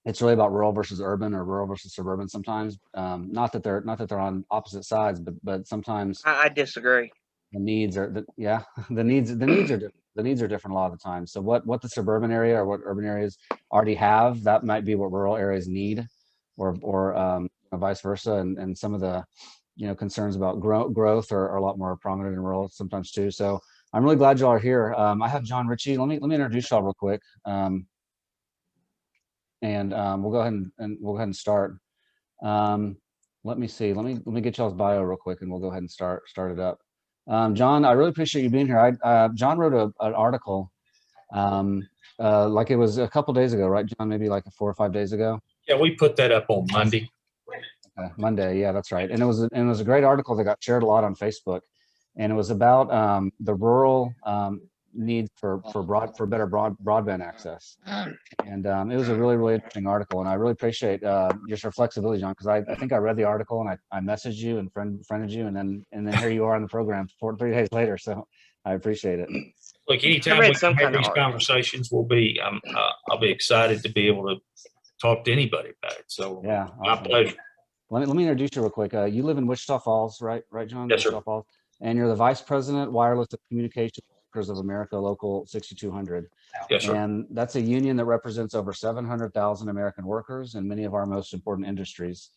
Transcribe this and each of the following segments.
it's really about rural versus urban or rural versus suburban sometimes. Not that they're on opposite sides, but sometimes I disagree. the needs are yeah, the needs are different a lot of the time. So what the suburban area or what urban areas already have, that might be what rural areas need, or vice versa. And some of the concerns about growth are a lot more prominent in rural sometimes too. So I'm really glad y'all are here. I have John Richie. Let me introduce y'all real quick. We'll go ahead and start. Let me see. Let me get y'all's bio real quick, and we'll go ahead and start it up. John, I really appreciate you being here. John wrote an article, like it was a couple days ago, right, John? Maybe like 4 or 5 days ago. Yeah, we put that up on Monday. Monday, yeah, that's right. And it was a great article that got shared a lot on Facebook, and it was about the rural need for better broadband access. And it was a really interesting article, and I really appreciate just your flexibility, John, because I think I read the article and I messaged you and friended you, and then here you are on the program 3 days later. So I appreciate it. Look, anytime we have these conversations, I'll be excited to be able to talk to anybody about it. So yeah, my pleasure. Let me introduce you real quick. You live in Wichita Falls, right, John? Yes, Wichita sir. Falls. And you're the Vice President, Wireless Communications Workers of America, Local 6200. Yes, sir. And that's a union that represents over 700,000 American workers in many of our most important industries,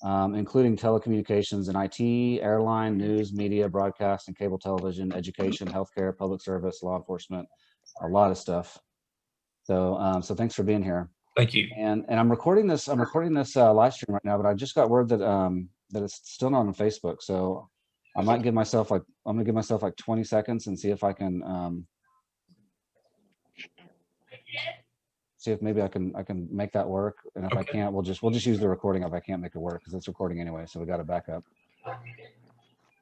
including telecommunications and IT, airline, news, media, broadcast, and cable television, education, healthcare, public service, law enforcement, a lot of stuff. So, so thanks for being here. Thank you. And I'm recording this live stream right now, but I just got word that that it's still not on Facebook. So I might give myself I'm gonna give myself like 20 seconds and see if I can see if maybe I can make that work. And if I can't, we'll just use the recording if I can't make it work, because it's recording anyway. So we got to back up. Let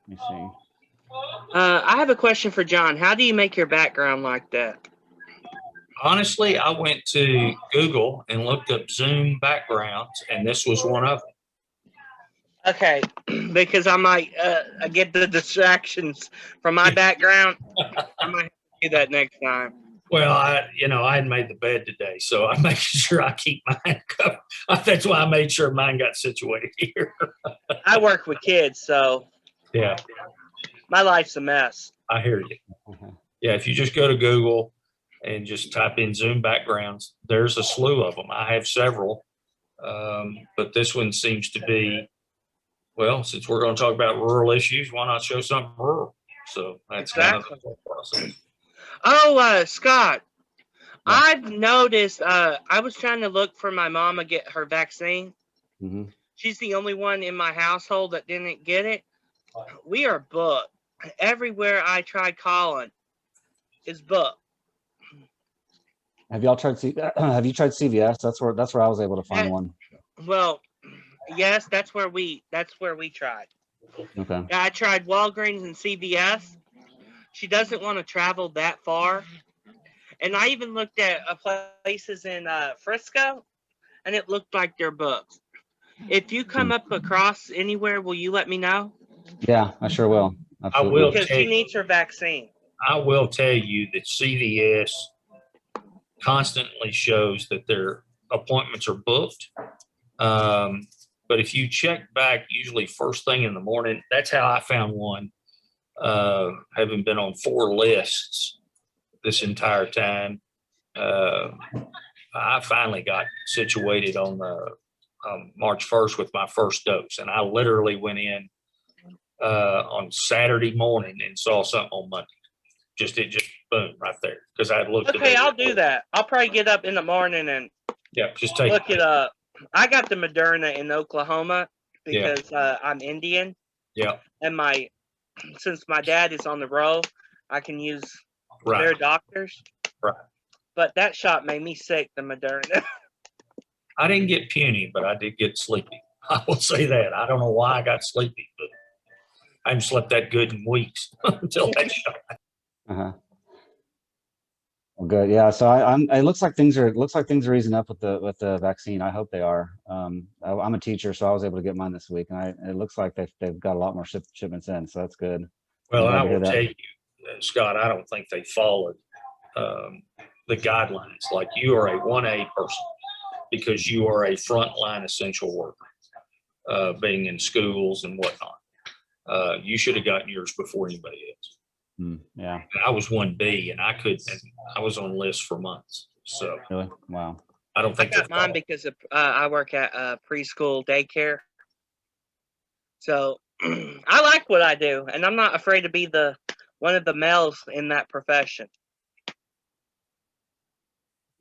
me see. I have a question for John. How do you make your background like that? Honestly, I went to Google and looked up Zoom backgrounds, and this was one of them. Okay, because I might get the distractions from my background. I might have to do that next time. Well, I hadn't made the bed today, so I'm making sure I keep mine covered. That's why I made sure mine got situated here. I work with kids, so yeah, my life's a mess. I hear you. Yeah, if you just go to Google and just type in Zoom backgrounds, there's a slew of them. I have several, but this one seems to be, well, since we're going to talk about rural issues, why not show something rural? So that's exactly. Kind of the process. Oh, Scott, yeah. I've noticed, I was trying to look for my mom to get her vaccine. Mm-hmm. She's the only one in my household that didn't get it. We are booked. Everywhere I tried calling is booked. Have y'all tried have you tried CVS? That's where I was able to find one. Well, yes, that's where we tried. Okay. Yeah, I tried Walgreens and CVS. She doesn't want to travel that far. And I even looked at places in Frisco, and it looked like they're booked. If you come up across anywhere, will you let me know? Yeah, I sure will. Absolutely. I will, because she needs her vaccine. I will tell you that CVS constantly shows that their appointments are booked. But if you check back, usually first thing in the morning, that's how I found one. Having been on 4 lists this entire time, I finally got situated on March 1st with my first dose, and I literally went in on Saturday morning and saw something on Monday. It just boom right there, because I had looked. Okay, I'll do that. I'll probably get up in the morning and just look it up. I got the Moderna in Oklahoma because I'm Indian. Yeah, and since my dad is on the roll, I can use their doctors. Right. But that shot made me sick, the Moderna. I didn't get puny, but I did get sleepy. I will say that. I don't know why I got sleepy, but I haven't slept that good in weeks until that shot. Uh-huh. Well, good. Yeah. So it looks like things are easing up with the vaccine. I hope they are. I'm a teacher, so I was able to get mine this week, and it looks like they've got a lot more shipments in, so that's good. Well, I will tell you, Scott, I don't think they followed the guidelines. Like, you are a 1A person. because you are a frontline essential worker, being in schools and whatnot. You should have gotten yours before anybody else. Yeah. I was 1B, and I was on lists for months. So Really? Wow. I don't I think got mine because of, I work at preschool daycare. So I like what I do, and I'm not afraid to be one of the males in that profession.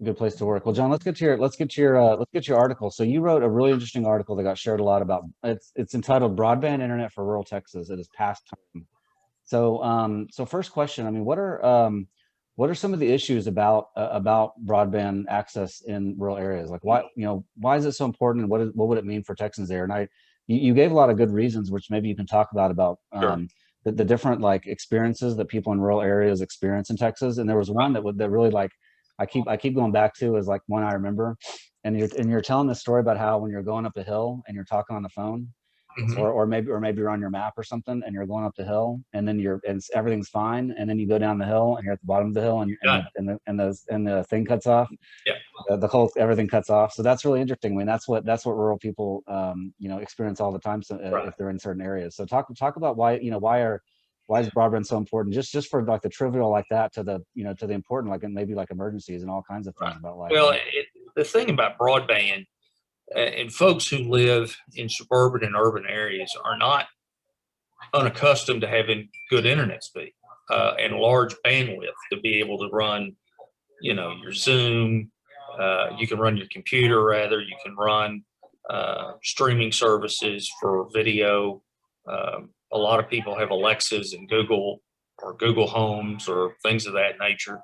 Good place to work. Well, John, let's get to your article. So you wrote a really interesting article that got shared a lot about. It's entitled "Broadband Internet for Rural Texas. It is past time." So, so first question. I mean, what are some of the issues about broadband access in rural areas? Like, why is it so important, and what would it mean for Texans there? And you gave a lot of good reasons, which maybe you can talk about Sure. the different like experiences that people in rural areas experience in Texas. And there was one that really like I keep going back to is like one I remember, and you're telling this story about how when you're going up a hill and you're talking on the phone, Mhm. or maybe you're on your map or something, and you're going up the hill, and then everything's fine, and then you go down the hill and you're at the bottom of the hill, and the thing cuts off. Yeah. The whole everything cuts off. So that's really interesting. I mean, that's what rural people experience all the time. So Right. if they're in certain areas. So talk about why is broadband so important? Just for like the trivial like that to the to the important, like, and maybe like emergencies and all kinds of things Right. about life. Well, right? the thing about broadband, and folks who live in suburban and urban areas are not unaccustomed to having good internet speed and large bandwidth to be able to run, your Zoom. You can run your computer, rather. You can run streaming services for video. A lot of people have Alexas and Google Homes or things of that nature.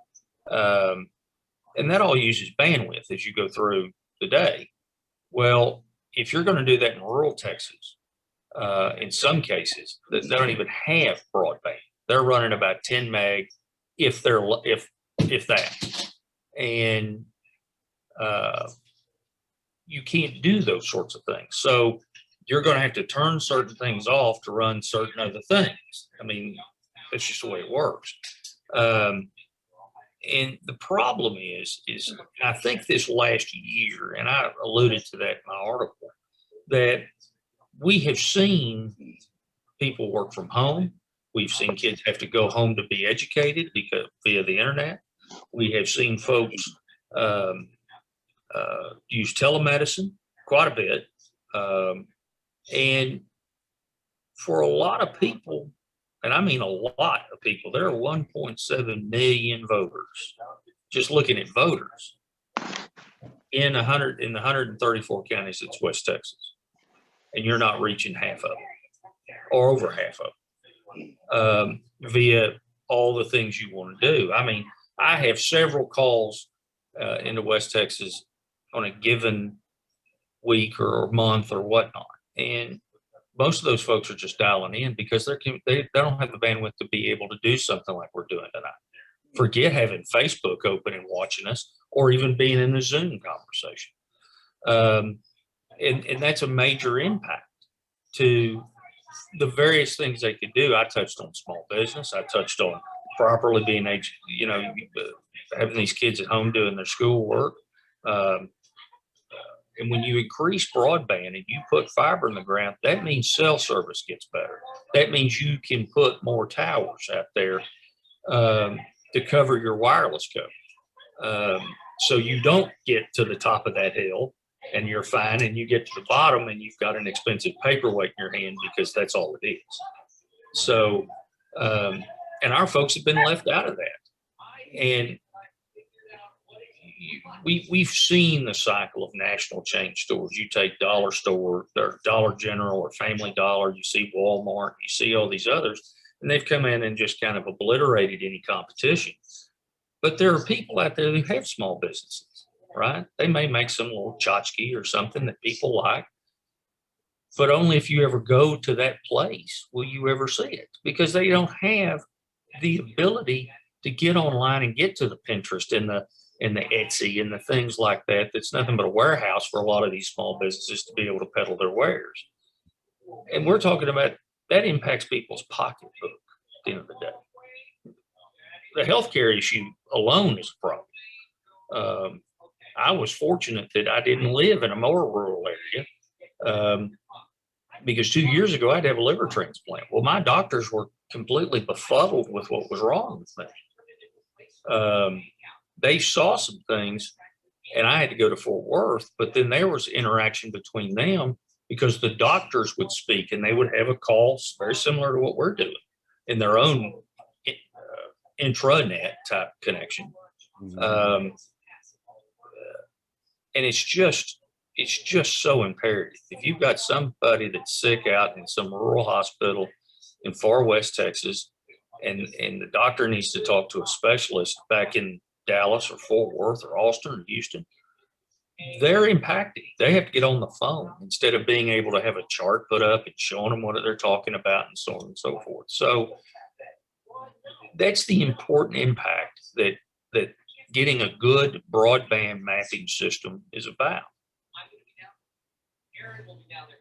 And that all uses bandwidth as you go through the day. Well, if you're going to do that in rural Texas, in some cases, they don't even have broadband. They're running about 10 meg, if that, and you can't do those sorts of things. So you're going to have to turn certain things off to run certain other things. I mean, that's just the way it works. And the problem is I think this last year, and I alluded to that in my article, that we have seen people work from home. We've seen kids have to go home to be educated because via the internet. We have seen folks use telemedicine quite a bit. And for a lot of people, and I mean a lot of people, there are 1.7 million voters, just looking at voters, in the 134 counties that's West Texas. And you're not reaching half of them, or over half of them, via all the things you want to do. I mean, I have several calls into West Texas on a given week or month or whatnot. And most of those folks are just dialing in because they don't have the bandwidth to be able to do something like we're doing tonight. Forget having Facebook open and watching us, or even being in a Zoom conversation. And that's a major impact to the various things they could do. I touched on small business. I touched on properly being having these kids at home doing their schoolwork. And when you increase broadband and you put fiber in the ground, that means cell service gets better. That means you can put more towers out there to cover your wireless code. So you don't get to the top of that hill and you're fine, and you get to the bottom and you've got an expensive paperweight in your hand, because that's all it is. So, and our folks have been left out of that. And we've seen the cycle of national chain stores. You take Dollar Store or Dollar General or Family Dollar, you see Walmart, you see all these others, and they've come in and just kind of obliterated any competition. But there are people out there who have small businesses, right? They may make some little tchotchke or something that people like, but only if you ever go to that place will you ever see it, because they don't have the ability to get online and get to the Pinterest and the Etsy and the things like that. That's nothing but a warehouse for a lot of these small businesses to be able to peddle their wares. And we're talking about that impacts people's pocketbook at the end of the day. The healthcare issue alone is a problem. I was fortunate that I didn't live in a more rural area, because 2 years ago I'd have a liver transplant. Well, my doctors were completely befuddled with what was wrong with me. They saw some things, and I had to go to Fort Worth, but then there was interaction between them because the doctors would speak and they would have a call very similar to what we're doing in their own intranet type connection. And it's just so imperative. If you've got somebody that's sick out in some rural hospital in far west Texas, and the doctor needs to talk to a specialist back in Dallas or Fort Worth or Austin or Houston, they're impacted. They have to get on the phone instead of being able to have a chart put up and showing them what they're talking about and so on and so forth. So that's the important impact that getting a good broadband mapping system is about.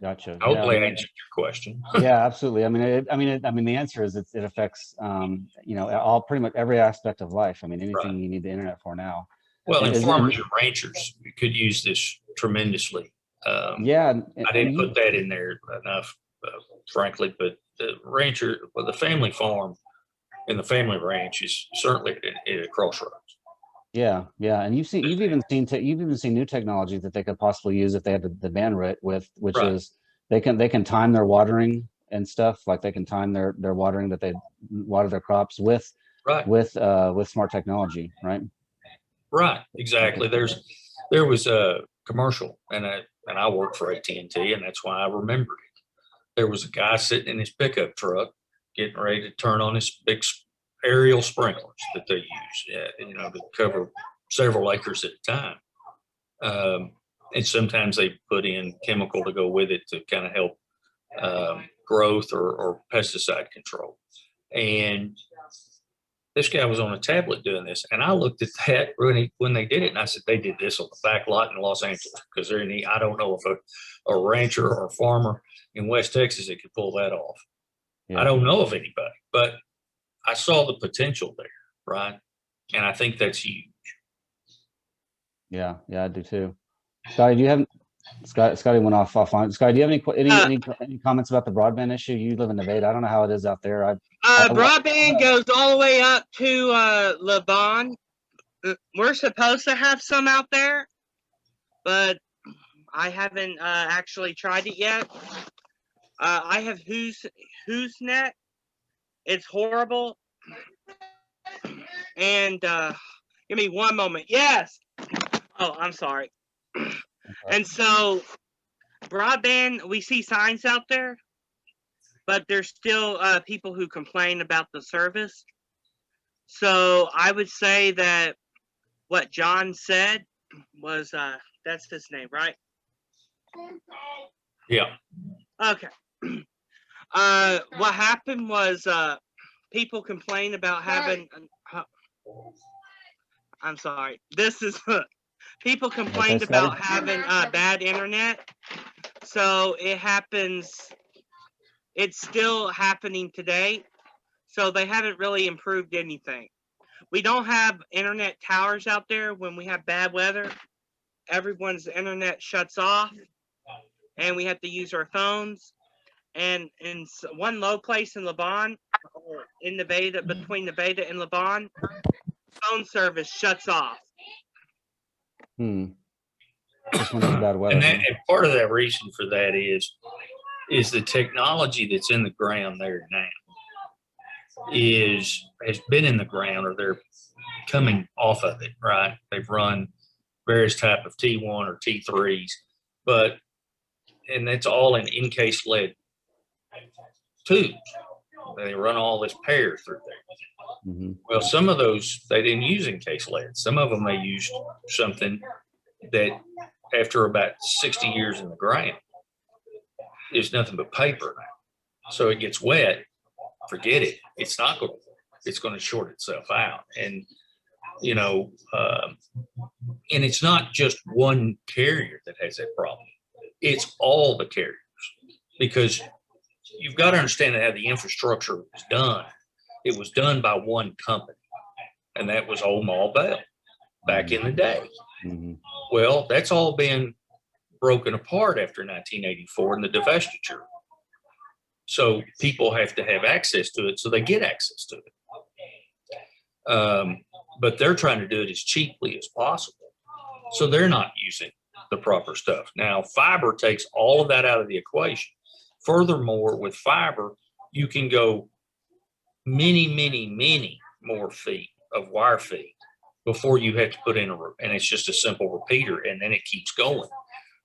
Gotcha. Hopefully Yeah, I answered your question. yeah, absolutely. I mean, the answer is it affects, all pretty much every aspect of life. I mean, anything Right. you need the internet for now. Well, and Is it- farmers and ranchers could use this tremendously. Yeah. I didn't put that in there enough, frankly, but the the family farm and the family ranch is certainly at a crossroads. Yeah, yeah, and you've even seen new technology that they could possibly use if they had the bandwidth which Right. is they can time their watering and stuff. Like they can time their watering that they water their crops with Right. smart technology, right? Right, exactly. There was a commercial, and I worked for AT&T, and that's why I remembered it. There was a guy sitting in his pickup truck getting ready to turn on his big aerial sprinklers that they use, to cover several acres at a time. And sometimes they put in chemical to go with it to kind of help growth or pesticide control. And this guy was on a tablet doing this, and I looked at that when they did it, and I said, they did this on the back lot in Los Angeles, because I don't know if a rancher or a farmer in West Texas that could pull that off. Yeah. I don't know of anybody, but I saw the potential there, right? And I think that's huge. Yeah, I do too. Scotty, do you have Scotty went offline. Scotty, do you have any comments about the broadband issue? You live in Nevada. I don't know how it is out there. Broadband goes all the way up to Levon. We're supposed to have some out there, but I haven't actually tried it yet. I have Who's Net. It's horrible. And give me one moment. Yes. Oh, I'm sorry. And so broadband, we see signs out there, but there's still people who complain about the service. So I would say that what John said was, that's his name, right? Yeah. Okay. What happened was people complained about having, I'm sorry, this is, people complained about having bad internet. So it happens, it's still happening today. So they haven't really improved anything. We don't have internet towers out there when we have bad weather. Everyone's internet shuts off and we have to use our phones. And in one low place in Levon, in Nevada, between Nevada and Levon, phone service shuts off. Just when it's bad weather. And part of that reason for that is the technology that's in the ground there now has been in the ground, or they're coming off of it, right? They've run various type of T1 or T3s, and that's all in encased lead tubes. They run all this pair through there. Well, some of those, they didn't use encased lead. Some of them, they used something that after about 60 years in the ground is nothing but paper now. So it gets wet, forget it. It's not going to work. It's going to short itself out. And, and it's not just one carrier that has that problem. It's all the carriers, because you've got to understand how the infrastructure was done. It was done by one company, and that was Old Mall Bell back in the day. Mhm. Well, that's all been broken apart after 1984 in the divestiture. So people have to have access to it, so they get access to it. But they're trying to do it as cheaply as possible. So they're not using the proper stuff. Now, fiber takes all of that out of the equation. Furthermore, with fiber, you can go many, many, many more feet of wire feet before you have to put in and it's just a simple repeater, and then it keeps going.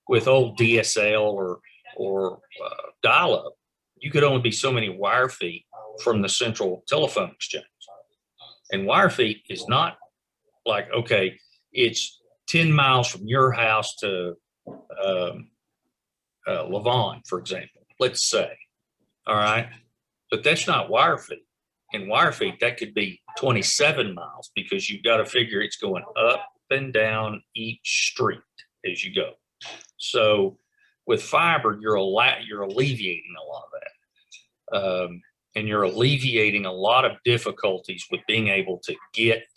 With old DSL or dial-up, you could only be so many wire feet from the central telephone exchange. And wire feet is not like, okay, it's 10 miles from your house to Lavon, for example, let's say. All right. But that's not wire feet. In wire feet, that could be 27 miles because you've got to figure it's going up and down each street as you go. So with fiber, you're alleviating a lot of that. And you're alleviating a lot of difficulties with being able to get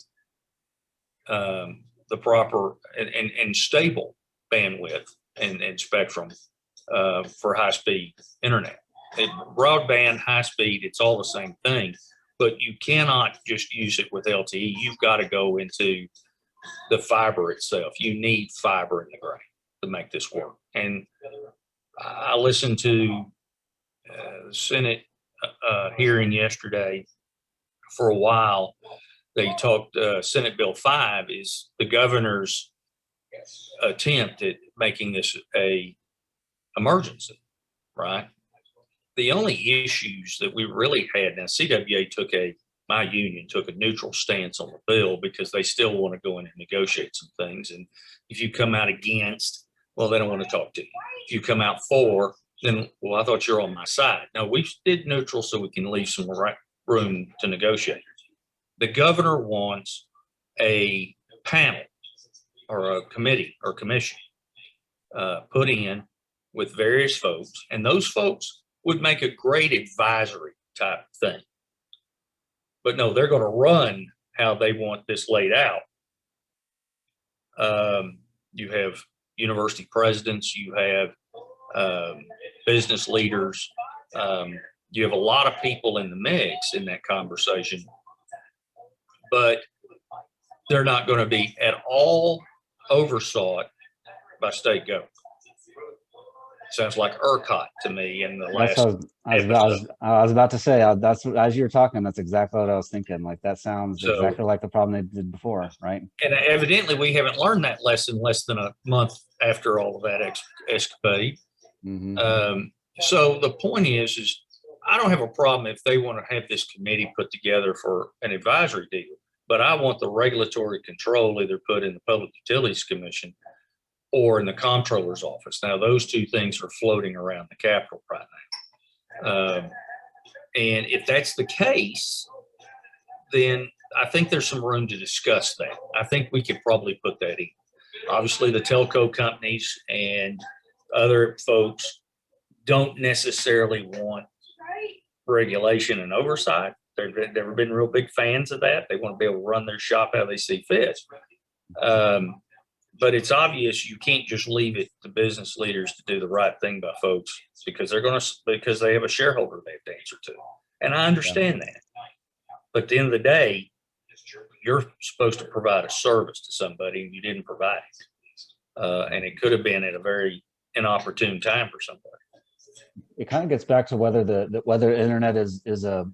the proper and stable bandwidth and spectrum for high-speed internet. Broadband, high-speed, it's all the same thing, but you cannot just use it with LTE. You've got to go into the fiber itself. You need fiber in the ground to make this work. And I listened to the Senate hearing yesterday. For a while, they talked, Senate Bill 5 is the governor's attempt at making this a emergency, right? The only issues that we really had, now CWA my union took a neutral stance on the bill because they still want to go in and negotiate some things. And if you come out against, well, they don't want to talk to you. If you come out for, then, well, I thought you're on my side. No, we did neutral so we can leave some room to negotiate. The governor wants a panel or a committee or commission put in with various folks, and those folks would make a great advisory type thing. But no, they're going to run how they want this laid out. You have university presidents, you have business leaders, you have a lot of people in the mix in that conversation, but they're not going to be at all oversaw by state government. Sounds like ERCOT to me in the last. I was about to say, that's as you were talking, that's exactly what I was thinking. Like that sounds exactly like the problem they did before, right? And evidently we haven't learned that lesson less than a month after all of that escapade. Mm-hmm. So the point is I don't have a problem if they want to have this committee put together for an advisory deal, but I want the regulatory control either put in the Public Utilities Commission or in the comptroller's office. Now, those two things are floating around the Capitol right now. And if that's the case, then I think there's some room to discuss that. I think we could probably put that in. Obviously, the telco companies and other folks don't necessarily want regulation and oversight. They've never been real big fans of that. They want to be able to run their shop how they see fit. But it's obvious you can't just leave it to business leaders to do the right thing by folks because because they have a shareholder they have to answer to. And I understand that. But at the end of the day, you're supposed to provide a service to somebody and you didn't provide it. And it could have been at a very inopportune time for somebody. It kind of gets back to whether whether internet is a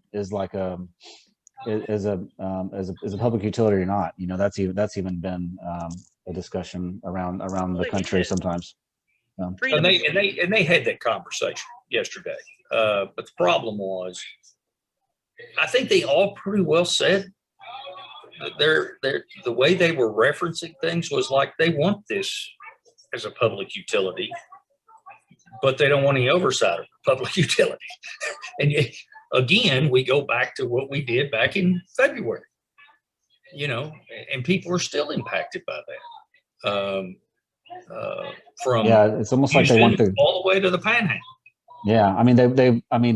public utility or not. You know, that's even been a discussion around the country sometimes. And they had that conversation yesterday. But the problem was, I think they all pretty well said that the way they were referencing things was like they want this as a public utility, but they don't want any oversight of public utility. And again, we go back to what we did back in February, you know, and people are still impacted by that. It's almost like they want all the way to the Panhandle. Yeah, I mean,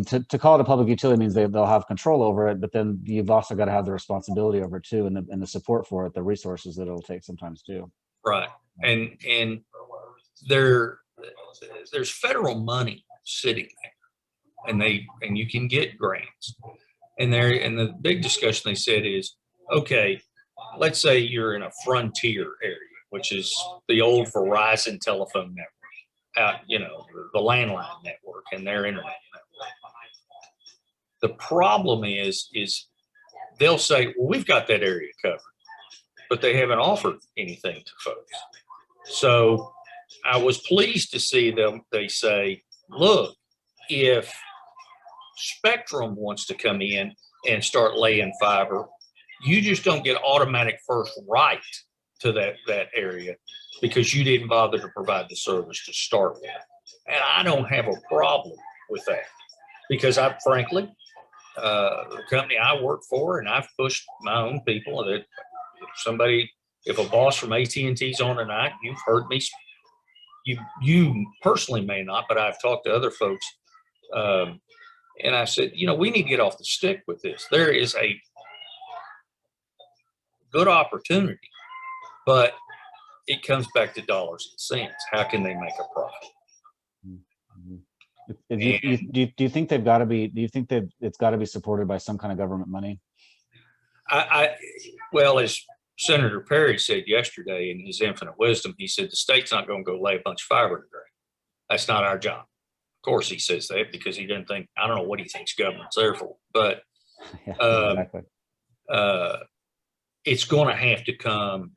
to call it a public utility means they'll have control over it, but then you've also got to have the responsibility over it too, and the support for it, the resources that it'll take sometimes too. Right. and there's federal money sitting there, and you can get grants. And the big discussion they said is, okay, let's say you're in a frontier area, which is the old Verizon telephone network, out, the landline network and their internet network. The problem is they'll say, well, we've got that area covered, but they haven't offered anything to folks. So I was pleased to see them. They say, look, if Spectrum wants to come in and start laying fiber, you just don't get automatic first right to that area because you didn't bother to provide the service to start with. And I don't have a problem with that because frankly, the company I work for, and I've pushed my own people that if a boss from AT&T's on tonight, you've heard me, you personally may not, but I've talked to other folks. And I said, we need to get off the stick with this. There is a good opportunity, but it comes back to dollars and cents. How can they make a profit? Do you think they've got to be? Do you think that it's got to be supported by some kind of government money? Well, as Senator Perry said yesterday in his infinite wisdom, he said the state's not going to go lay a bunch of fiber in the ground. That's not our job. Of course, he says that because he doesn't think, I don't know what he thinks government's there for, but yeah, exactly. It's going to have to come,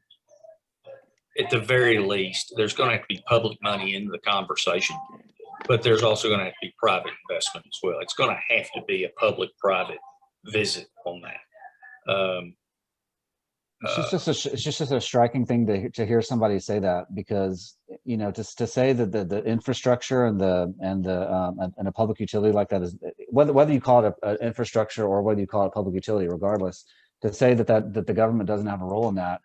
at the very least, there's going to have to be public money in the conversation, but there's also going to have to be private investment as well. It's going to have to be a public-private visit on that. It's just a striking thing to hear somebody say that, because to say that the infrastructure and a public utility like that is, whether you call it an infrastructure or whether you call it public utility, regardless, to say that the government doesn't have a role in that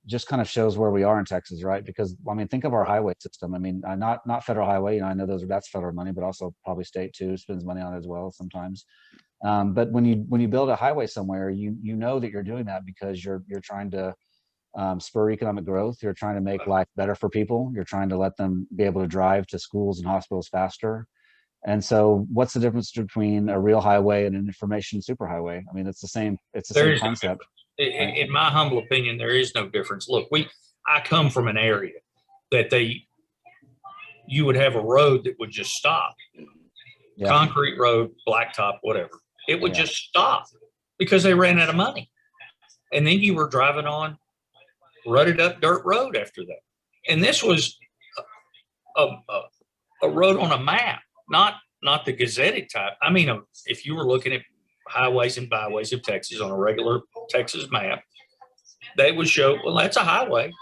just kind of shows where we are in Texas, right? Because think of our highway system. Not federal highway. I know that's federal money, but also probably state too spends money on it as well sometimes. But when you build a highway somewhere, you know that you're doing that because you're trying to spur economic growth. You're trying to make life better for people. You're trying to let them be able to drive to schools and hospitals faster. And so, what's the difference between a real highway and an information superhighway? It's the same. It's the same concept. In my humble opinion, there is no difference. Look, I come from an area that you would have a road that would just stop. Yeah. Concrete road, blacktop, whatever. It would just stop because they ran out of money. And then you were driving on rutted up dirt road after that. And this was a road on a map, not the gazetted type. If you were looking at highways and byways of Texas on a regular Texas map, they would show, well, that's a highway.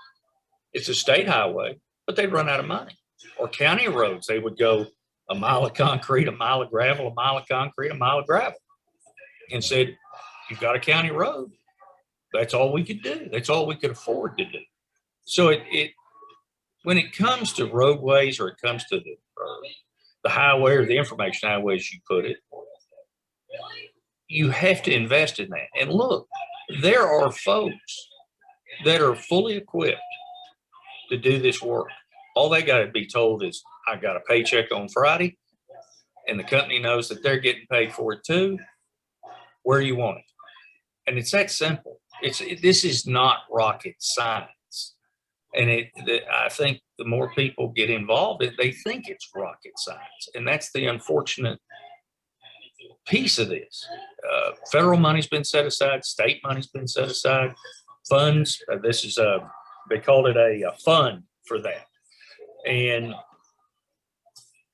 It's a state highway, but they'd run out of money. Or county roads, they would go a mile of concrete, a mile of gravel, a mile of concrete, a mile of gravel, and said, you've got a county road. That's all we could do. That's all we could afford to do. So when it comes to roadways, or it comes to the highway or the information highway, as you put it, you have to invest in that. And look, there are folks that are fully equipped to do this work. All they got to be told is, I got a paycheck on Friday, and the company knows that they're getting paid for it too. Where you want it. And it's that simple. This is not rocket science. And I think the more people get involved, they think it's rocket science. And that's the unfortunate piece of this. Federal money's been set aside. State money's been set aside. Funds, they called it a fund for that. And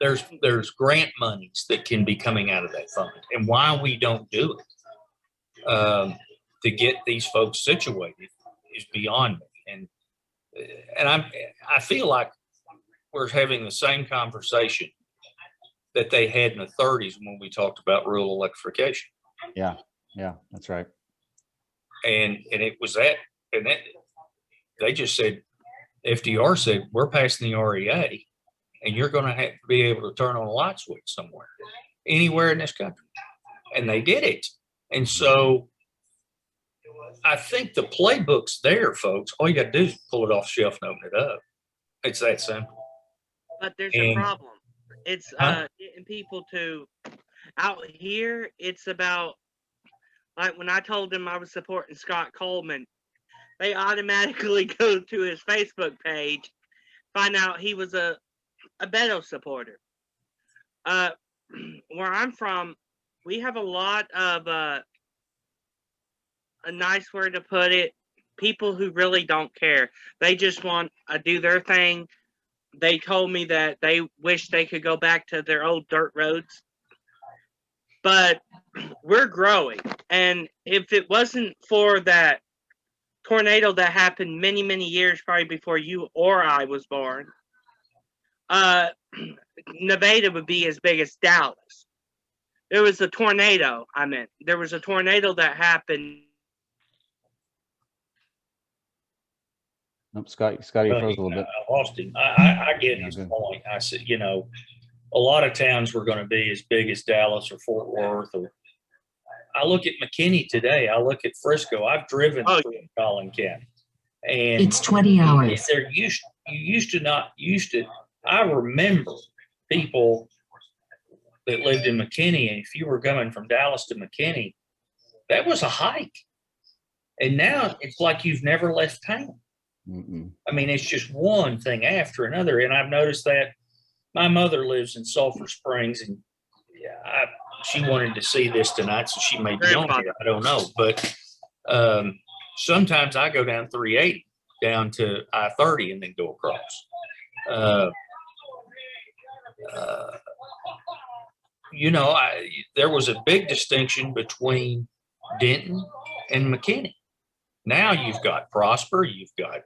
there's grant monies that can be coming out of that fund. And why we don't do it to get these folks situated is beyond me. And I feel like we're having the same conversation that they had in the 30s when we talked about rural electrification. Yeah, that's right. And it was that, and that they just said, FDR said, we're passing the REA, and you're going to have to be able to turn on a light switch somewhere, anywhere in this country. And they did it. And so I think the playbook's there, folks. All you got to do is pull it off the shelf and open it up. It's that simple. But there's a And- problem. It's Huh? getting people to out here. It's about, like, when I told them I was supporting Scott Coleman, they automatically go to his Facebook page, find out he was a Beto supporter. Where I'm from, we have a lot of a nice word to put it, people who really don't care. They just want to do their thing. They told me that they wish they could go back to their old dirt roads. But we're growing. And if it wasn't for that tornado that happened many, many years probably before you or I was born, Nevada would be as big as Dallas. There was a tornado, there was a tornado that happened. Nope, Scott, Scotty froze a little bit. I lost him. I get Yeah, his good. point. I said, you know, a lot of towns were going to be as big as Dallas or Fort Worth. Or I look at McKinney today. I look at Frisco. I've driven through Collin County, and It's 20 hours. there used to. I remember people that lived in McKinney, and if you were coming from Dallas to McKinney, that was a hike. And now it's like you've never left town. Mm-mm. I mean, it's just one thing after another. And I've noticed that my mother lives in Sulphur Springs, and she wanted to see this tonight, so she may be on here. I don't know. But sometimes I go down 380 down to I-30 and then go across. You know, there was a big distinction between Denton and McKinney. Now you've got Prosper, you've got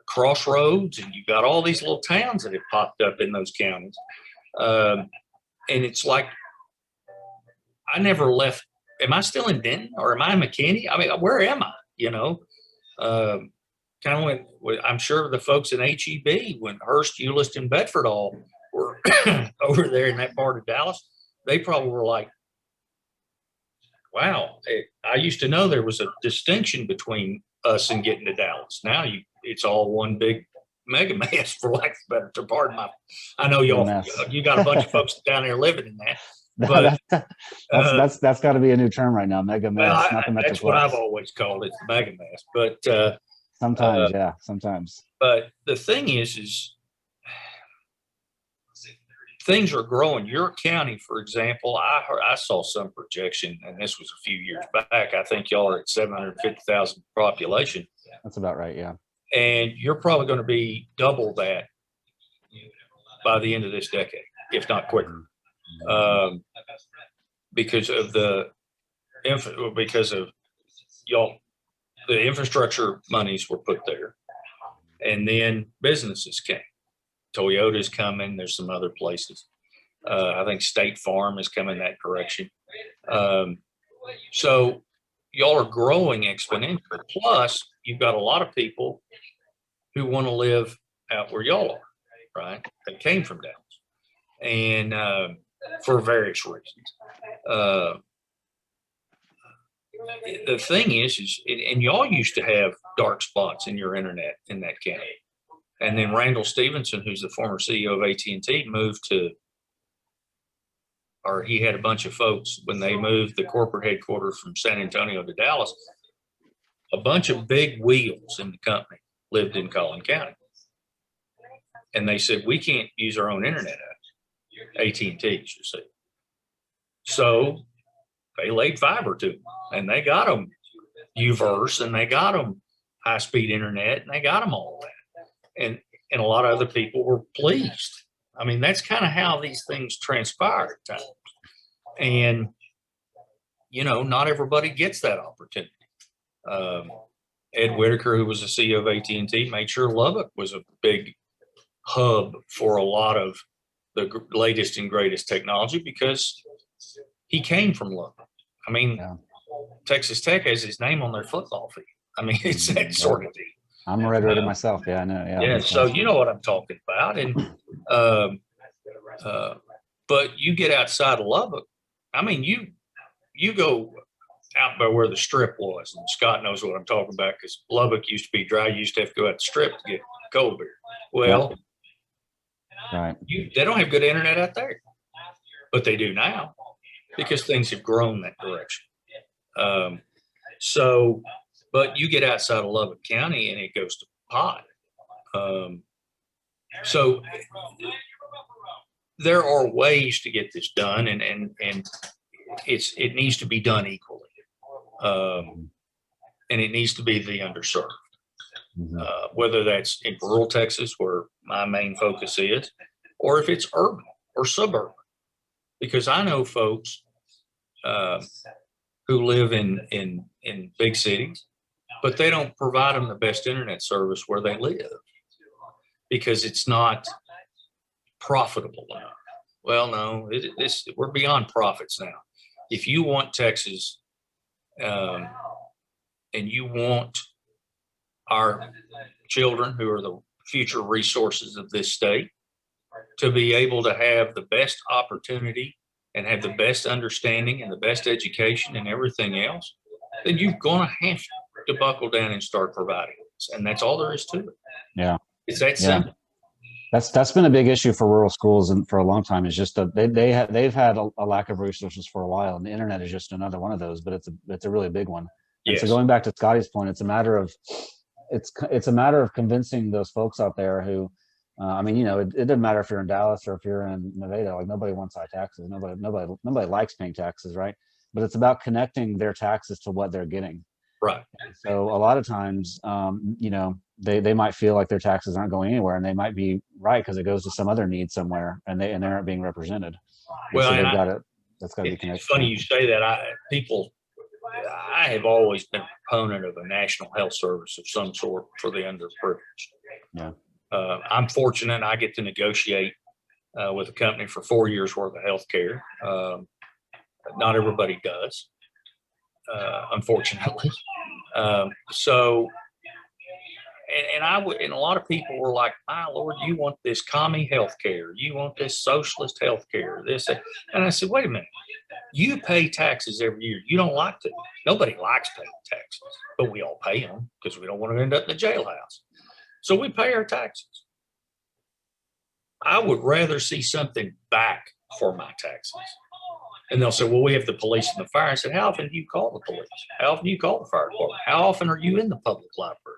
Crossroads, and you've got all these little towns that have popped up in those counties. And it's like, I never left. Am I still in Denton or am I in McKinney? I mean, where am I? You know, kind of when I'm sure the folks in HEB, when Hearst, Eulist, and Bedford all were over there in that part of Dallas, they probably were like, wow, I used to know there was a distinction between us and getting to Dallas. Now it's all one big mega mess, for lack of a better term. Pardon my, I know you got a bunch of folks down there living in that. But that's got to be a new term right now, mega mess. Well, that's what I've always called it, the mega mess. But sometimes, sometimes. But the thing is things are growing. Your county, for example, I saw some projection, and this was a few years back. I think y'all are at 750,000 population. That's about right, yeah. And you're probably going to be double that by the end of this decade, if not quicker, because of the infrastructure monies were put there, and then businesses came. Toyota's coming. There's some other places. I think State Farm is coming that direction. So y'all are growing exponentially. Plus, you've got a lot of people who want to live out where y'all are, right? They came from Dallas, and for various reasons. The thing is, and y'all used to have dark spots in your internet in that county. And then Randall Stevenson, who's the former CEO of AT&T, moved to, or he had a bunch of folks when they moved the corporate headquarters from San Antonio to Dallas. A bunch of big wheels in the company lived in Collin County. And they said, we can't use our own internet out. AT&T, you see. So they laid fiber to them, and they got them UVerse, and they got them high-speed internet, and they got them all that. And a lot of other people were pleased. I mean, that's kind of how these things transpire at times. And, you know, not everybody gets that opportunity. Ed Whitaker, who was the CEO of AT&T, made sure Lubbock was a big hub for a lot of the latest and greatest technology because he came from Lubbock. I mean, Texas Tech has his name on their football field. I mean, it's that sort of thing. I'm a Red Raider myself. Yeah, I know. Yeah. So you know what I'm talking about. And, but you get outside of Lubbock. I mean, you go out by where the strip was, and Scott knows what I'm talking about because Lubbock used to be dry. You used to have to go out the strip to get cold beer. Well, Right. they don't have good internet out there, but they do now because things have grown that direction. But you get outside of Lubbock County and it goes to pot. So there are ways to get this done, and it needs to be done equally. And it needs to be the underserved, whether that's in rural Texas, where my main focus is, or if it's urban or suburban, because I know folks who live in big cities, but they don't provide them the best internet service where they live because it's not profitable enough. Well, no, we're beyond profits now. If you want Texas, and you want our children, who are the future resources of this state, to be able to have the best opportunity and have the best understanding and the best education and everything else, then you're going to have to buckle down and start providing this. And that's all there is to it. Yeah. It's that simple. That's been a big issue for rural schools and for a long time. Is just that they've had a lack of resources for a while, and the internet is just another one of those. But it's a really big one. And Yes. so going back to Scotty's point, it's a matter of convincing those folks out there who, I mean, it doesn't matter if you're in Dallas or if you're in Nevada. Like, nobody wants high taxes. Nobody likes paying taxes, right? But it's about connecting their taxes to what they're getting. Right. So a lot of times, they might feel like their taxes aren't going anywhere, and they might be right because it goes to some other need somewhere, and they aren't being represented. Well, so and that's got to be connected. It's funny you say that. I have always been a proponent of a national health service of some sort for the underprivileged. Yeah. I'm fortunate I get to negotiate with a company for 4 years worth of health care. Not everybody does, unfortunately. And a lot of people were like, my Lord, you want this commie health care. You want this socialist health care. And I said, wait a minute. You pay taxes every year. You don't like to. Nobody likes paying taxes, but we all pay them because we don't want to end up in the jailhouse. So we pay our taxes. I would rather see something back for my taxes. And they'll say, well, we have the police and the fire. I said, how often do you call the police? How often do you call the fire department? How often are you in the public library?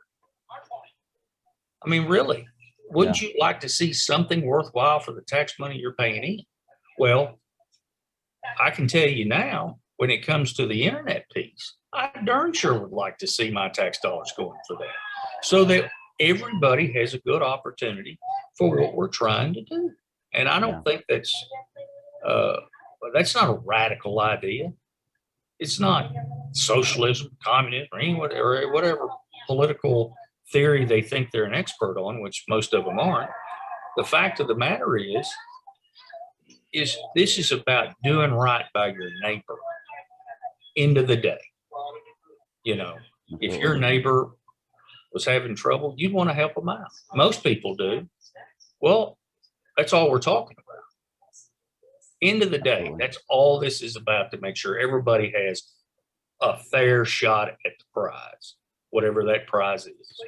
I mean, really, wouldn't you like to see something worthwhile for the tax money you're paying in? Well, I can tell you now, when it comes to the internet piece, I darn sure would like to see my tax dollars going for that, so that everybody has a good opportunity for what we're trying to do. And I don't think that's not a radical idea. It's not socialism, communism, or whatever political theory they think they're an expert on, which most of them aren't. The fact of the matter is this is about doing right by your neighbor. End of the day, if your neighbor was having trouble, you'd want to help them out. Most people do. Well, that's all we're talking about. End of the day, that's all this is about, to make sure everybody has a fair shot at the prize, whatever that prize is.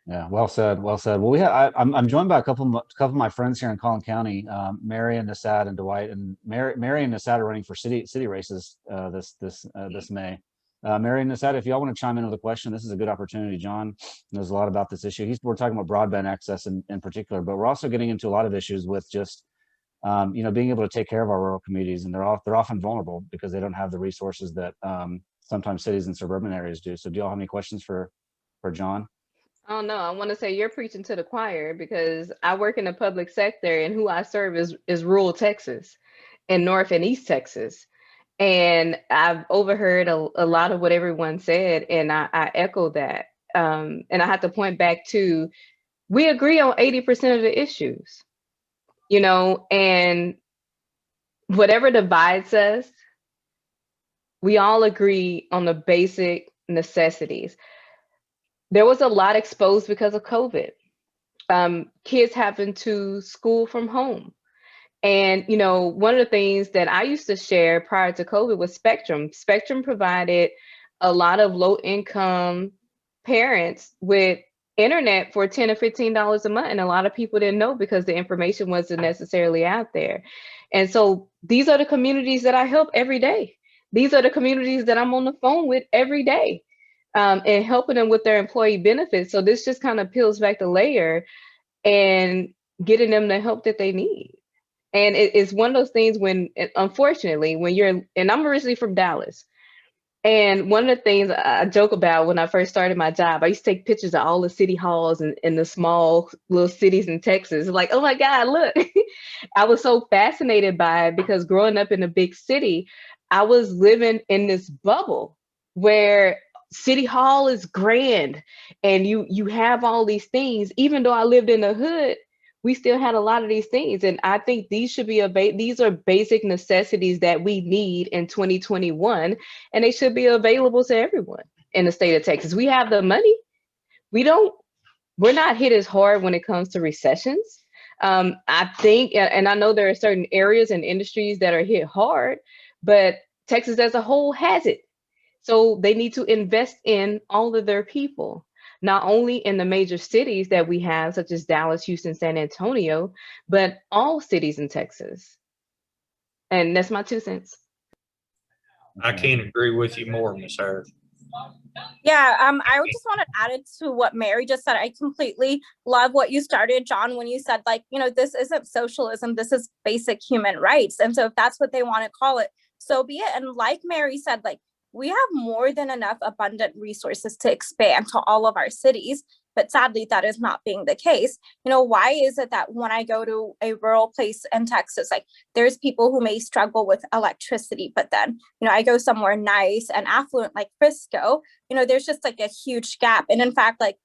Yeah, well said. Well said. Well, I'm joined by a couple of my friends here in Collin County, Mary and Nassat and Dwight. And Mary and Nassat are running for city races this May. Mary and Nassat, if y'all want to chime in with a question, this is a good opportunity. John knows a lot about this issue. We're talking about broadband access in particular, but we're also getting into a lot of issues with just being able to take care of our rural communities, and they're often vulnerable because they don't have the resources that sometimes cities and suburban areas do. So, do y'all have any questions for John? Oh no, I want to say you're preaching to the choir, because I work in the public sector, and who I serve is rural Texas and North and East Texas. And I've overheard a lot of what everyone said, and I echo that. And I have to point back to, we agree on 80% of the issues, and whatever divides us, we all agree on the basic necessities. There was a lot exposed because of COVID. Kids having to school from home. And, one of the things that I used to share prior to COVID was Spectrum. Spectrum provided a lot of low income parents with internet for $10 or $15 a month. And a lot of people didn't know because the information wasn't necessarily out there. And so these are the communities that I help every day. These are the communities that I'm on the phone with every day, and helping them with their employee benefits. So this just kind of peels back the layer and getting them the help that they need. And it's one of those things when, unfortunately, when and I'm originally from Dallas. And one of the things I joke about when I first started my job, I used to take pictures of all the city halls in the small little cities in Texas. Like, oh my God, look. I was so fascinated by it because growing up in a big city, I was living in this bubble where City Hall is grand and you have all these things. Even though I lived in the hood, we still had a lot of these things. And I think these should be these are basic necessities that we need in 2021, and they should be available to everyone in the state of Texas. We have the money. We're not hit as hard when it comes to recessions. I think, and I know there are certain areas and industries that are hit hard, but Texas as a whole has it. So they need to invest in all of their people, not only in the major cities that we have, such as Dallas, Houston, San Antonio, but all cities in Texas. And that's my 2 cents. I can't agree with you more, Ms. Harris. Yeah, I would just want to add it to what Mary just said. I completely love what you started, John, when you said, like, this isn't socialism, this is basic human rights. And so if that's what they want to call it, so be it. And like Mary said, like, we have more than enough abundant resources to expand to all of our cities, but sadly that is not being the case. Why is it that when I go to a rural place in Texas, like, there's people who may struggle with electricity, but then, I go somewhere nice and affluent like Frisco, there's just like a huge gap. And in fact, like,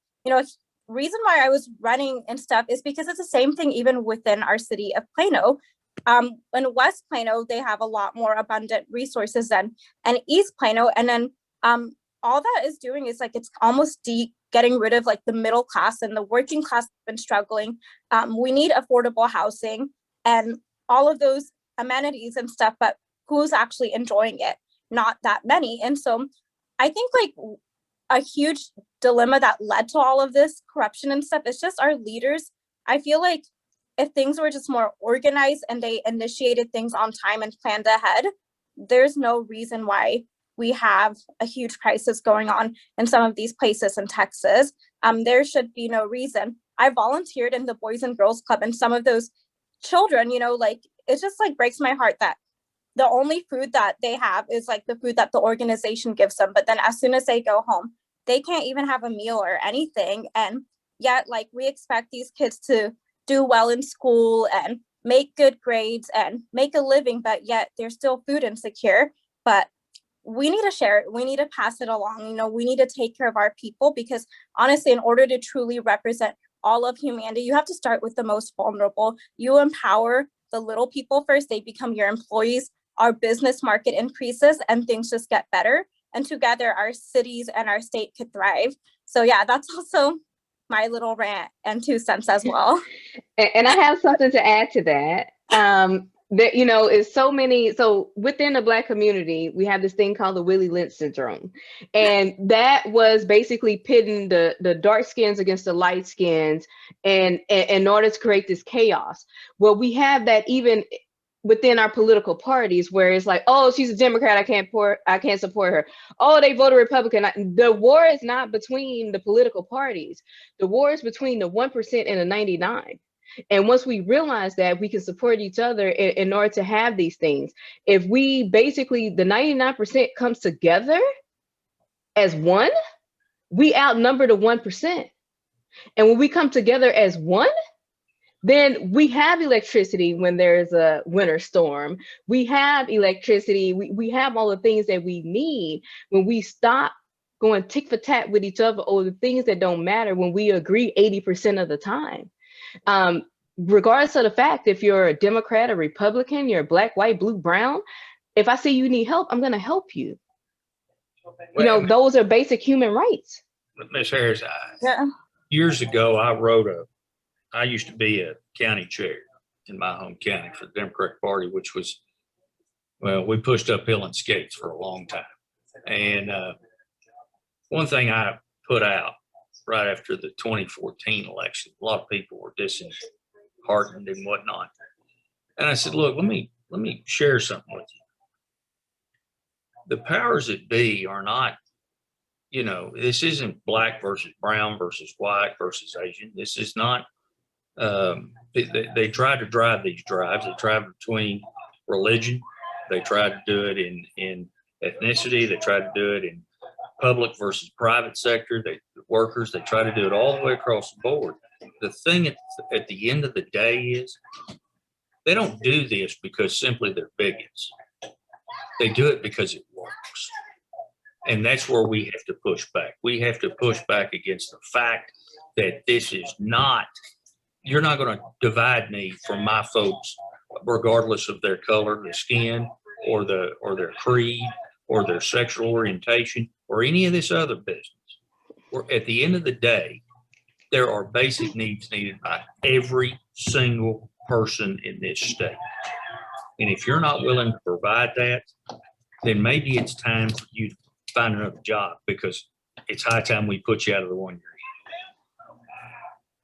reason why I was running and stuff is because it's the same thing even within our city of Plano. In West Plano, they have a lot more abundant resources than East Plano. And then all that is doing is like, it's almost getting rid of like the middle class, and the working class have been struggling. We need affordable housing and all of those amenities and stuff, but who's actually enjoying it? Not that many. And so I think like a huge dilemma that led to all of this corruption and stuff is just our leaders. I feel like if things were just more organized and they initiated things on time and planned ahead, there's no reason why we have a huge crisis going on in some of these places in Texas. There should be no reason. I volunteered in the Boys and Girls Club, and some of those children, like, it just like breaks my heart that the only food that they have is like the food that the organization gives them. But then as soon as they go home, they can't even have a meal or anything. And yet, like, we expect these kids to do well in school and make good grades and make a living, but yet they're still food insecure. But we need to share it. We need to pass it along. We need to take care of our people, because honestly, in order to truly represent all of humanity, you have to start with the most vulnerable. You empower the little people first, they become your employees, our business market increases, and things just get better. And together our cities and our state could thrive. So yeah, that's also my little rant and 2 cents as well. And I have something to add to that. That, is so within the Black community, we have this thing called the Willie Lynch syndrome. And that was basically pitting the dark skins against the light skins, and in order to create this chaos. Well, we have that even within our political parties, where it's like, oh, she's a Democrat, I can't support her. Oh, they voted Republican. The war is not between the political parties. The war is between the 1% and the 99. And once we realize that, we can support each other in order to have these things. If we basically, the 99% comes together as one, we outnumber the 1%. And when we come together as one, then we have electricity when there's a winter storm. We have electricity. We have all the things that we need when we stop going tick for tat with each other over the things that don't matter, when we agree 80% of the time. Regardless of the fact, if you're a Democrat, a Republican, you're Black, white, blue, brown, if I see you need help, I'm going to help you. Those are basic human rights. Ms. Harris, Yeah. years ago, I used to be a county chair in my home county for the Democratic Party, which was, well, we pushed uphill in skates for a long time. And one thing I put out right after the 2014 election, a lot of people were disheartened and whatnot. And I said, look, let me share something with you. The powers that be are not, you know, this isn't black versus brown versus white versus Asian. This is not, they try to drive these drives. They drive between religion. They try to do it in ethnicity. They try to do it in public versus private sector. Workers, they try to do it all the way across the board. The thing at the end of the day is they don't do this because simply they're bigots. They do it because it works. And that's where we have to push back. We have to push back against the fact that this is not, you're not going to divide me from my folks, regardless of their color, their skin, or their creed, or their sexual orientation, or any of this other business. At the end of the day, there are basic needs needed by every single person in this state. And if you're not willing to provide that, then maybe it's time for you to find another job, because it's high time we put you out of the one you're in.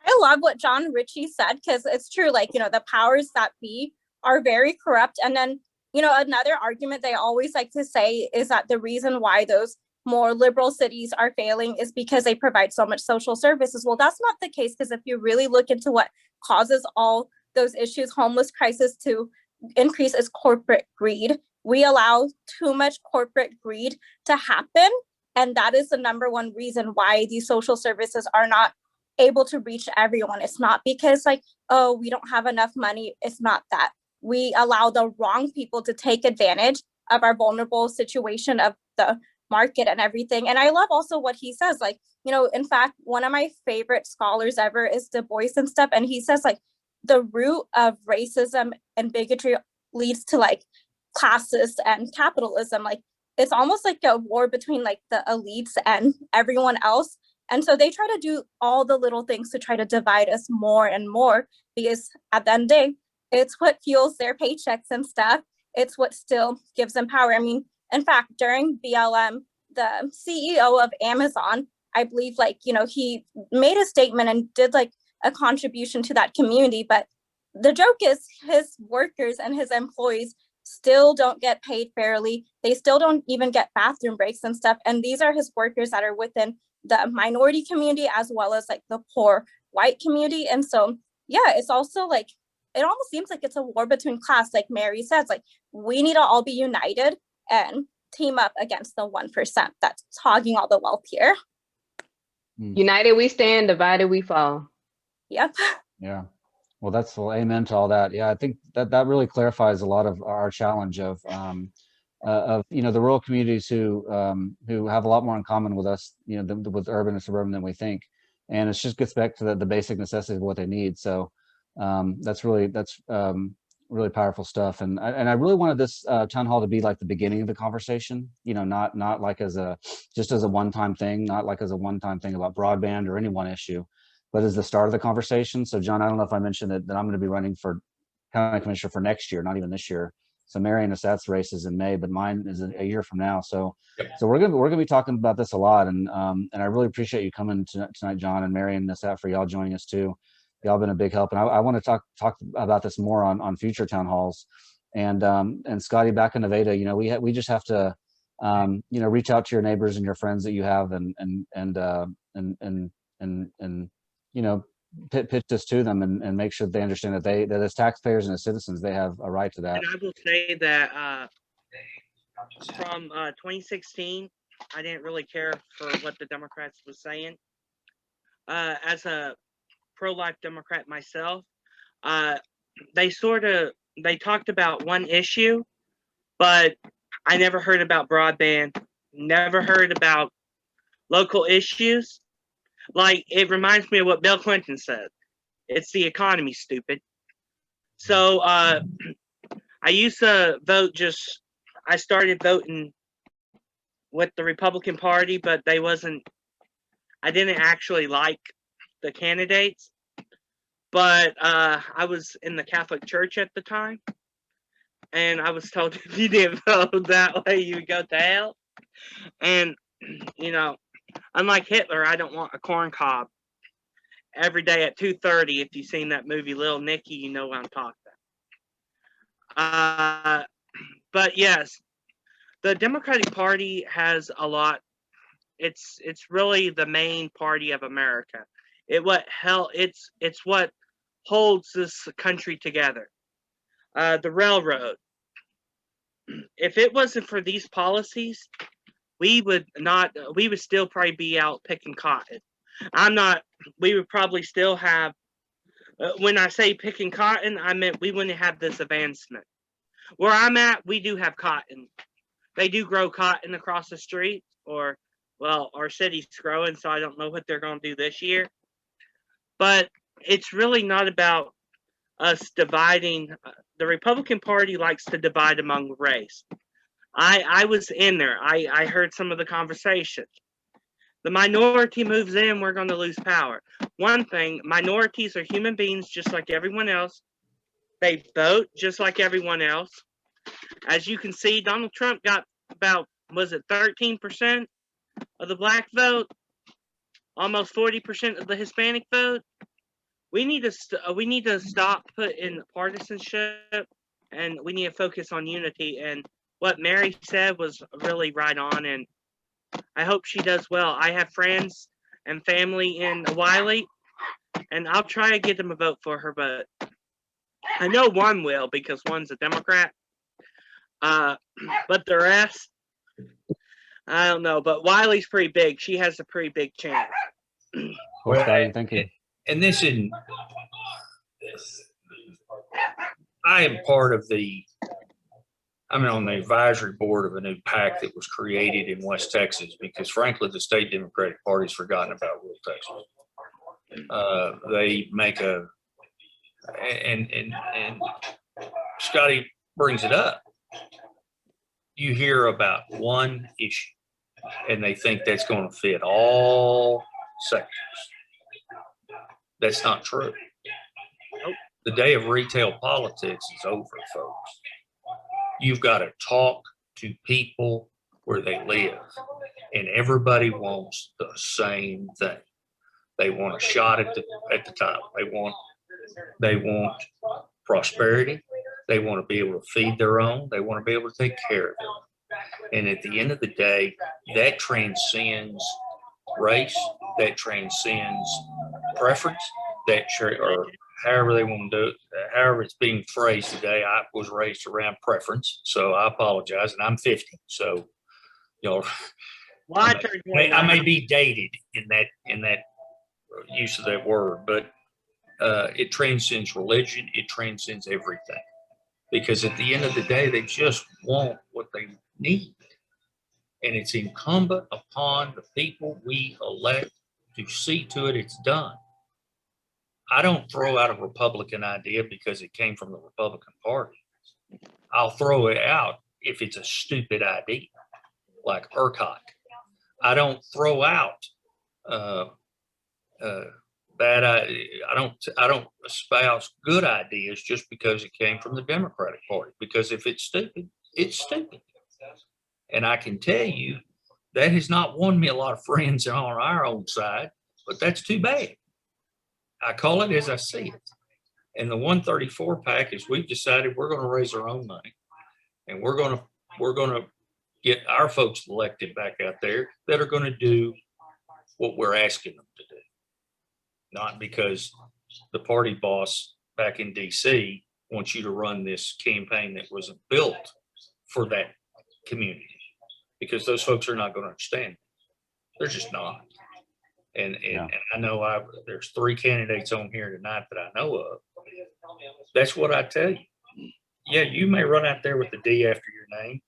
I love what John Richie said, because it's true. Like, you know, the powers that be are very corrupt. And then, you know, another argument they always like to say is that the reason why those more liberal cities are failing is because they provide so much social services. Well, that's not the case, because if you really look into what causes all those issues, homeless crisis to increase, is corporate greed. We allow too much corporate greed to happen. And that is the number one reason why these social services are not able to reach everyone. It's not because like, oh, we don't have enough money. It's not that. We allow the wrong people to take advantage of our vulnerable situation of the market and everything. And I love also what he says, like, you know, in fact, one of my favorite scholars ever is Du Bois and stuff. And he says like the root of racism and bigotry leads to like classist and capitalism. Like it's almost like a war between like the elites and everyone else. And so they try to do all the little things to try to divide us more and more, because at the end of the day, it's what fuels their paychecks and stuff. It's what still gives them power. I mean, in fact, during BLM, the CEO of Amazon, I believe, like, you know, he made a statement and did like a contribution to that community. But the joke is his workers and his employees still don't get paid fairly. They still don't even get bathroom breaks and stuff. And these are his workers that are within the minority community as well as like the poor white community. And so, yeah, it's also like, it almost seems like it's a war between class. Like Mary says, like, we need to all be united and team up against the 1% that's hogging all the wealth here. United we stand, divided we fall. Yep. Yeah. Well, amen to all that. Yeah, I think that really clarifies a lot of our challenge of you know, the rural communities who have a lot more in common with us, you know, with urban and suburban than we think. And it just gets back to the basic necessities of what they need. So that's really powerful stuff. And I really wanted this town hall to be like the beginning of the conversation, you know, not like just as a one-time thing, not like as a one-time thing about broadband or any one issue, but as the start of the conversation. So John, I don't know if I mentioned that I'm going to be running for county commissioner for next year, not even this year. So Mary and Nassat's race is in May, but mine is a year from now. So we're gonna be talking about this a lot, and I really appreciate you coming tonight, John, and Mary and Nassat, for y'all joining us too. Y'all been a big help, and I want to talk about this more on future town halls. And Scotty, back in Nevada, you know, we just have to you know, reach out to your neighbors and your friends that you have, and you know, pitch this to them and make sure they understand that that as taxpayers and as citizens, they have a right to that. And I will say that from 2016, I didn't really care for what the Democrats was saying. As a pro-life Democrat myself, they talked about one issue, but I never heard about broadband, never heard about local issues. Like, it reminds me of what Bill Clinton said. It's the economy, stupid. So I used to vote I started voting with the Republican Party, but I didn't actually like the candidates. But I was in the Catholic Church at the time. And I was told if you didn't vote that way, you would go to hell. And, you know, Unlike Hitler, I don't want a corn cob every day at 2:30. If you've seen that movie Little Nicky, you know what I'm talking about. But yes, the Democratic Party has a lot. It's really the main party of America. It's what holds this country together. The railroad. If it wasn't for these policies, we would still probably be out picking cotton. We would probably still have, when I say picking cotton, I meant we wouldn't have this advancement. Where I'm at, we do have cotton. They do grow cotton across the street, or, well, our city's growing, so I don't know what they're going to do this year. But it's really not about us dividing. The Republican Party likes to divide among race. I was in there. I heard some of the conversations. The minority moves in, we're going to lose power. One thing, minorities are human beings just like everyone else. They vote just like everyone else. As you can see, Donald Trump got about, was it 13% of the black vote? Almost 40% of the Hispanic vote. We need to stop putting partisanship, and we need to focus on unity. And what Mary said was really right on, and I hope she does well. I have friends and family in Wylie, and I'll try to get them a vote for her, but I know one will because one's a Democrat. But the rest, I don't know. But Wylie's pretty big. She has a pretty big chance. Well, Scotty, thank you. And I am part of I'm on the advisory board of a new PAC that was created in West Texas because, frankly, the state Democratic Party's forgotten about rural Texas. They make and Scotty brings it up. You hear about one issue, and they think that's going to fit all sectors. That's not true. The day of retail politics is over, folks. You've got to talk to people where they live, and everybody wants the same thing. They want a shot at the top. They want prosperity. They want to be able to feed their own. They want to be able to take care of them. And at the end of the day, that transcends race. That transcends preference. Or however they want to do it, however it's being phrased today. I was raised around preference, so I apologize, and I'm 50, so I may be dated in that use of that word, but it transcends religion. It transcends everything, because at the end of the day, they just want what they need, and it's incumbent upon the people we elect to see to it it's done. I don't throw out a Republican idea because it came from the Republican Party. I'll throw it out if it's a stupid idea, like ERCOT. I don't throw out bad ideas. I don't espouse good ideas just because it came from the Democratic Party. Because if it's stupid, it's stupid. And I can tell you that has not won me a lot of friends on our own side, but that's too bad. I call it as I see it. And the 134 PAC is we've decided we're going to raise our own money, and we're going to get our folks elected back out there that are going to do what we're asking them to do. Not because the party boss back in DC wants you to run this campaign that wasn't built for that community, because those folks are not going to understand. They're just not. And I know there's 3 candidates on here tonight that I know of. That's what I tell you. Yeah, you may run out there with the D after your name.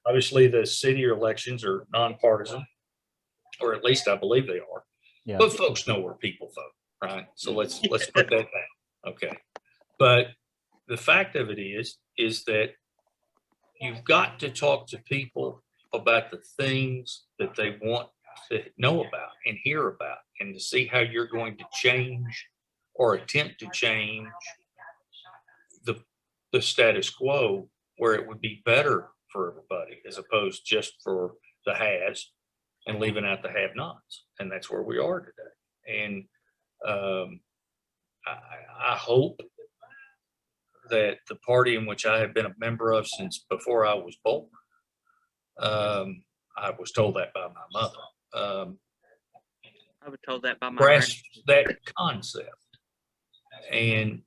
Obviously, the city elections are nonpartisan, or at least I believe they are. Yeah. But folks know where people vote, right? So let's put that down. Okay. But the fact of it is that you've got to talk to people about the things that they want to know about and hear about, and to see how you're going to change or attempt to change the status quo, where it would be better for everybody as opposed just for the has and leaving out the have-nots. And that's where we are today. And I hope that the party in which I have been a member of since before I was born, I was told that by my mother, I was told that by my grasps that concept and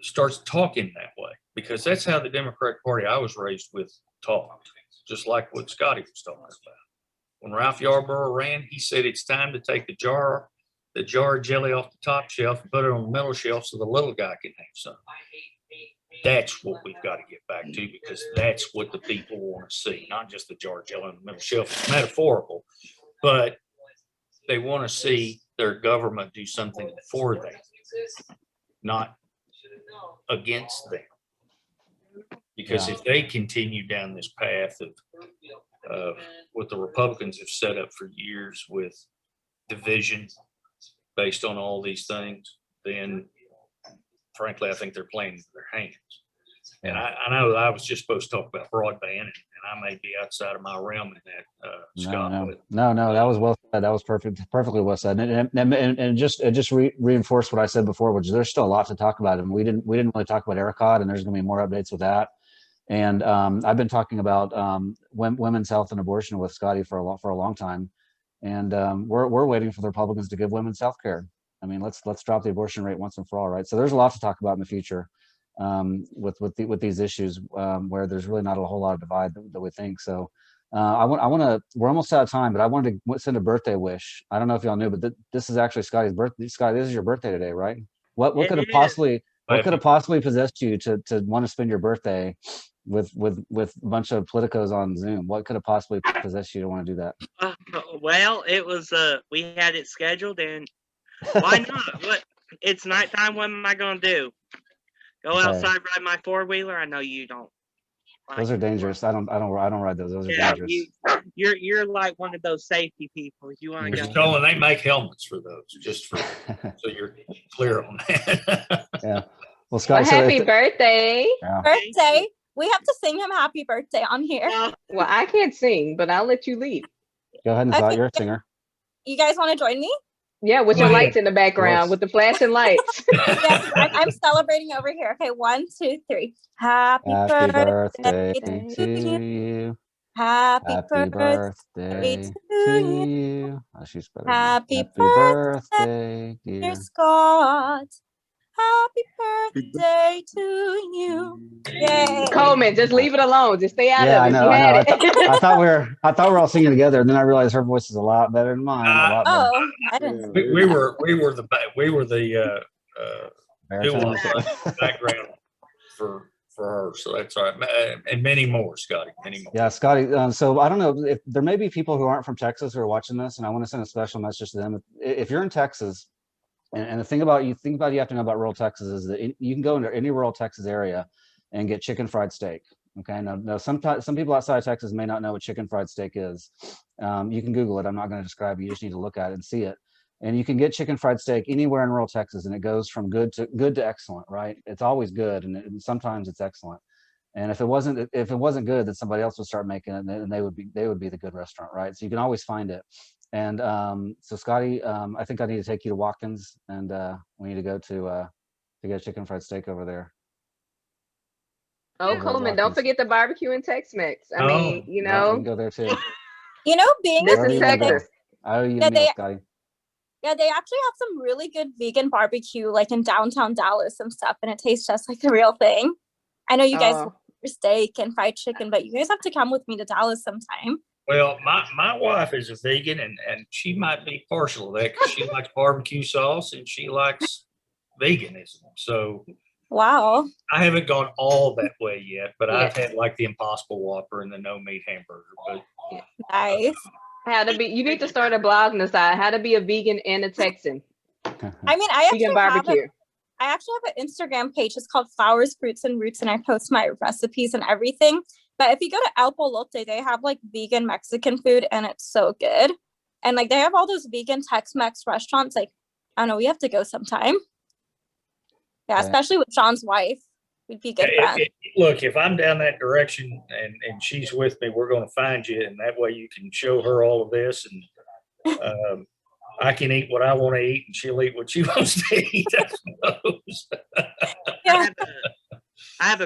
starts talking that way, because that's how the Democratic Party I was raised with talked, just like what Scotty was talking about. When Ralph Yarborough ran, he said it's time to take the jar of jelly off the top shelf and put it on the middle shelf so the little guy can have some. That's what we've got to get back to, because that's what the people want to see, not just the jar of jelly on the middle shelf. It's metaphorical, but they want to see their government do something for them, not against them. Because if they continue down this path of what the Republicans have set up for years with division based on all these things, then frankly, I think they're playing with their hands. And I know I was just supposed to talk about broadband, and I may be outside of my realm in that, Scott. No, that was well said. That was perfectly well said. And just reinforce what I said before, which is there's still a lot to talk about. And we didn't really talk about ERICOT, and there's going to be more updates with that. And I've been talking about women's health and abortion with Scotty for a long time. And we're waiting for the Republicans to give women's health care. I mean, let's drop the abortion rate once and for all, right? So there's a lot to talk about in the future with these issues where there's really not a whole lot of divide that we think. So I want to. We're almost out of time, but I wanted to send a birthday wish. I don't know if y'all knew, but this is actually Scotty's birthday. Scotty, this is your birthday today, right? What could have possibly possessed you to want to spend your birthday with a bunch of politicos on Zoom? What could have possibly possessed you to want to do that? Well, it was we had it scheduled, and why not? What? It's nighttime. What am I gonna do? Go outside, ride my 4-wheeler? I know you don't. Those are dangerous. I don't ride those. Those are dangerous. You're like one of those safety people. You want to go? Colin, they make helmets for those, just for so you're clear on that. Yeah. Well, Scott, happy birthday! Yeah. Birthday. We have to sing him happy birthday on here. Well, I can't sing, but I'll let you lead. Go ahead and Okay. You're a singer. You guys want to join me? Yeah, with your lights in the background, with the flashing lights. Yes, I'm celebrating over here. Okay, 1, 2, 3. Happy birthday to you. Happy birthday to you. Oh, she's better. Happy birthday, dear dear Scott. Happy birthday to you. Yay. Coleman, just leave it alone. Just stay out Yeah, of I it. know. You I had know. it. I thought we were all singing together, and then I realized her voice is a lot better than mine. A lot better. Oh, I didn't. We were the Baritone. background for her, so that's all right. And many more, Scotty, many more. Yeah, Scotty. So I don't know if there may be people who aren't from Texas who are watching this, and I want to send a special message to them. If you're in Texas, and the thing about you have to know about rural Texas is that you can go into any rural Texas area and get chicken fried steak. Okay. Now some people outside of Texas may not know what chicken fried steak is. You can Google it. I'm not going to describe it. You just need to look at it and see it. And you can get chicken fried steak anywhere in rural Texas, and it goes from good to excellent, right? It's always good, and sometimes it's excellent. And if it wasn't good, then somebody else would start making it, and they would be the good restaurant, right? So you can always find it. And so Scotty, I think I need to take you to Watkins, and we need to go to get a chicken fried steak over there. Oh, Coleman, don't forget the barbecue and Tex-Mex. I mean, you Yeah, we know, can go there too. You know, being This a is vegan, Texas. I owe you Yeah, a meal, Scotty. yeah, they actually have some really good vegan barbecue, like in downtown Dallas and stuff, and it tastes just like the real thing. I know you guys love your steak and fried chicken, but you guys have to come with me to Dallas sometime. Well, my wife is a vegan, and she might be partial to that because she likes barbecue sauce and she likes veganism. So Wow. I haven't gone all that way yet, but I've had like the Impossible Whopper and the no meat hamburger. But Nice. You need to start a blog, Nassat, how to be a vegan and a Texan. I mean, I Vegan actually have barbecue. I actually have an Instagram page. It's called Flowers, Fruits, and Roots, and I post my recipes and everything. But if you go to El Polote, they have like vegan Mexican food, and it's so good. And like they have all those vegan Tex-Mex restaurants. Like, I don't know, we have to go sometime. Yeah, Okay. especially with John's wife. we'd be good friends. Look, if I'm down that direction and she's with me, we're going to find you, and that way you can show her all of this, and I can eat what I want to eat, and she'll eat what she wants to eat, I suppose.